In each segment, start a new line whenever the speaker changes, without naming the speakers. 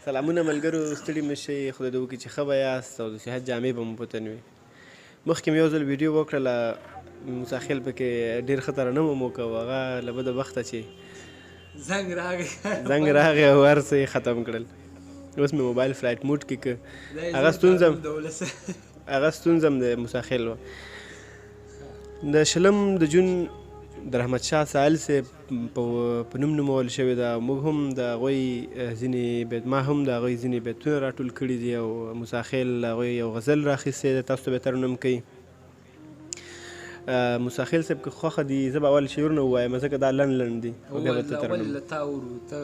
سلامونه ملګرو، ستړي مه شئ، خدای دې وکړي چې ښه به یاست او د صحت جامې به مو په تن وي. مخکې مې یو ځل ویډیو وکړله، موسی خیل پکې ډېر ښه ترنم مو وکړ، هغه له بده بخته چې زنګ راغی او هر څه یې ختم کړل. اوس مې موبایل فلایټ موډ کې کړ، هغه ستونزه هم د موسی خیل وه. د شلم د جون د رحمت شاه سایل صاحب په نوم نومول شوې ده. موږ هم د هغوی ځینې ما هم د هغوی ځینې بیتونه راټول کړي دي او موسی خیل هغوی یو غزل راخیستی دی، تاسو ته به ترنم کوي. موسی خیل صاحب که خوښه دي زه به اول شعرونه ووایم ځکه دا لنډ لنډ دي.
اول له تا ورو ته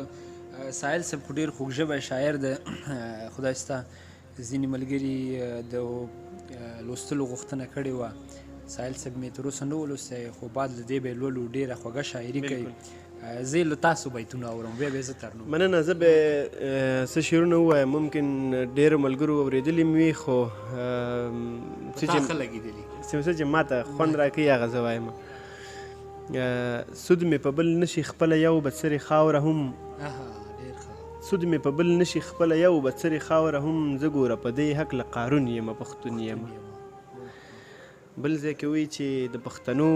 سایل صاحب خو ډېر خوږ ژبی شاعر دی، خدای ستا ځینې ملګري د لوستلو غوښتنه کړې وه. سایل صاحب مې تر اوسه نه ولوستی خو بعد له دې به یې لولو، ډېره خوږه شاعري کوي. زه له تاسو بیتونه اورم، بیا به یې زه ترنم.
مننه. زه به څه شعرونه ووایم، ممکن ډېرو ملګرو اورېدلي مې وي خو
ښه لګېدلي
څه چې ما ته خوند راکوي هغه زه وایم. سود مې په بل نشي خپله یو بڅرې خاوره هم، سود مې په بل نشي خپله یو بڅرې خاوره هم، زه ګوره په دې هکله قارون یمه پښتون یمه. بل ځای کې وایي چې د پښتنو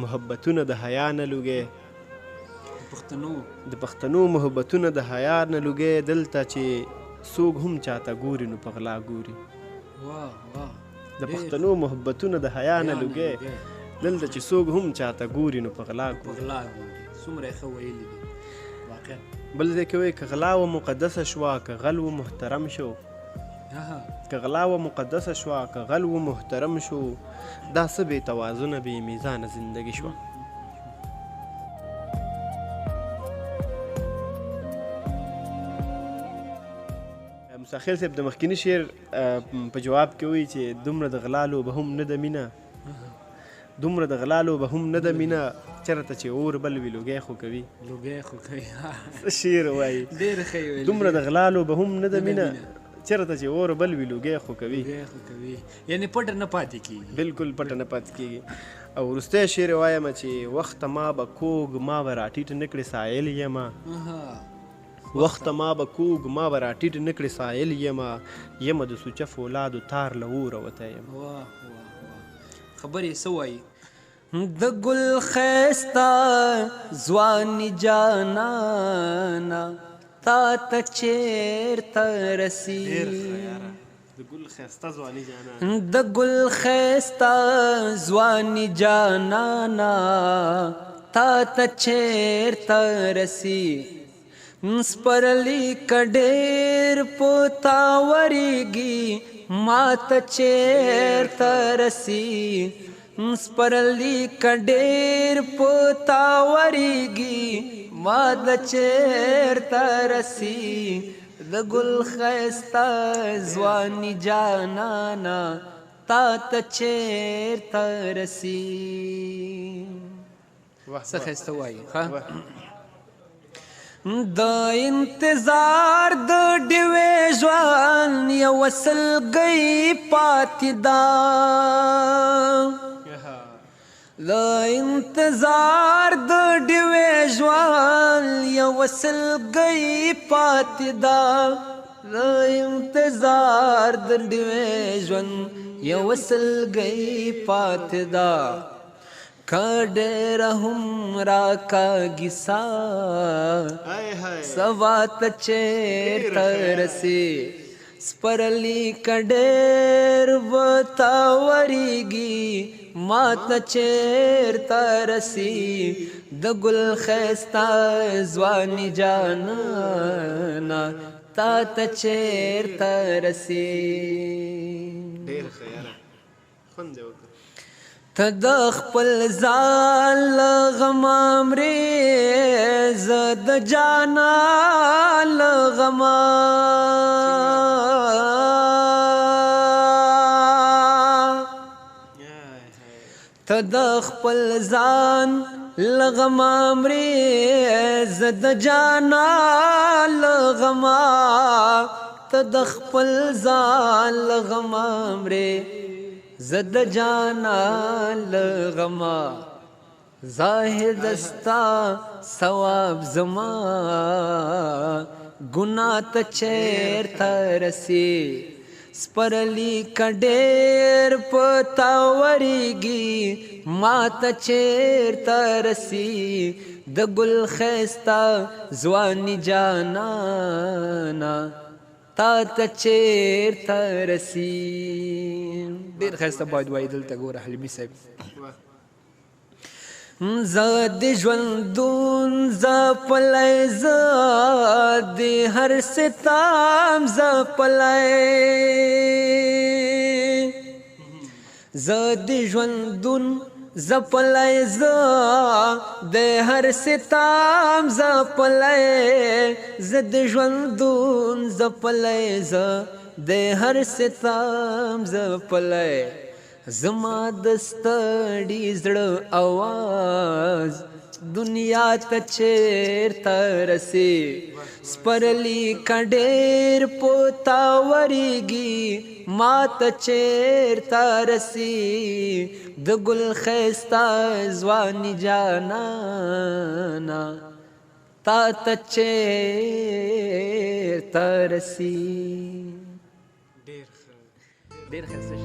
محبتونه د حیا نه لوګی، د پښتنو محبتونه د حیا نه لوګی، دلته چې څوک هم چاته ګوري نو په غلا ګوري. د پښتنو محبتونه د حیا نه لوګی، دلته چې څوک هم چاته ګوري نو په غلا ګوري.
څومره یې ښه ویلي دي واقعا.
بل ځای کې وایي که غلا و مقدسه شوه که غل و محترم شو، که غلا و مقدسه شوه که غل و محترم شو، دا څه بې توازنه بې میزانه زندگی شوه. موسی خیل صاحب د مخکیني شعر په جواب کې وایي چې دومره د غلالو به هم نه ده مینه، دومره د غلالو به هم نه ده مینه، چېرته چې اور بل وي لوګی خو کوي. څه شعر وایي، دومره د غلالو به هم نه ده مینه، چېرته چې اور بل وي لوګی خو کوي.
یعنې پټه نه پاتې کېږي،
بلکل پټه نه پاتې کېږي. او وروستی شعر وایم چې وخته ما به کوږ ما به راټیټ نه کړې سایل یمه، وخته ما به کوږ ما به راټیټ نه کړې سایل یمه، یمه د سوچه فولادو تار له اوره وتی یم.
خبرې څه وایي؟ د ګل ښایسته ځواني جانانه تا ته چېرته رسي،
د ګل ښایسته ځواني جانانه،
د ګل ښایسته ځواني جانانه تا ته چېرته رسي، سپرلی که ډېر په تا ورېږي ما ته چېرته رسي، سپرلی که ډېر په تا ورېږي ما ته چېرته رسي، د ګل ښایسته ځواني جانانه تا ته چېرته رسي. څه ښایسته وایي. د انتظار د ډیوې ژوند یوه سلګۍ پاتې ده، د انتظار د ډیوې ژوند یوه سلګۍ پاتې ده، د انتظار د ډیوې ژوند یوه سلګۍ پاتې ده، که ډېره هم راکاږي ساه سبا ته چېرته رسي، سپرلی که ډېر به تا ورېږي ما ته چېرته رسي، د ګل ښایسته ځواني جانانه تا ته چېرته رسي.
ډېر ښه یاره، خوند یې وکړ.
ته د خپل ځان له غمه مرې، زه د جانان له غمه، ته د خپل ځان له غمه مرې، زه د جانان له غمه، ته د خپل ځان له غمه مرې، زه د جانان له غمه، زاهد ستا ثواب زما ګناه ته چیرته رسي سپرلی کډیر پتا وریږي ما ته چیرته رسي د ګل خستا ځواني جانانا تا ته چیرته رسي. ډېر ښایسته باید وایي دلته ګوره حلیمي صاحب زه د ژوندون ځپلی زه د هر ستم ځپلی زه د ژوندون ځپلی زه د هر ستم ځپلی زه د ژوندون ځپلی زه د هر ستم ځپلی زما د ستړي زړه اواز دنیا ته چیرته رسي سپرلی کډیر پتا وریږي ما ته چیرته رسي د ګل ښایسته ځواني جانانا تا ته چیرته رسي. ډېر ښایسته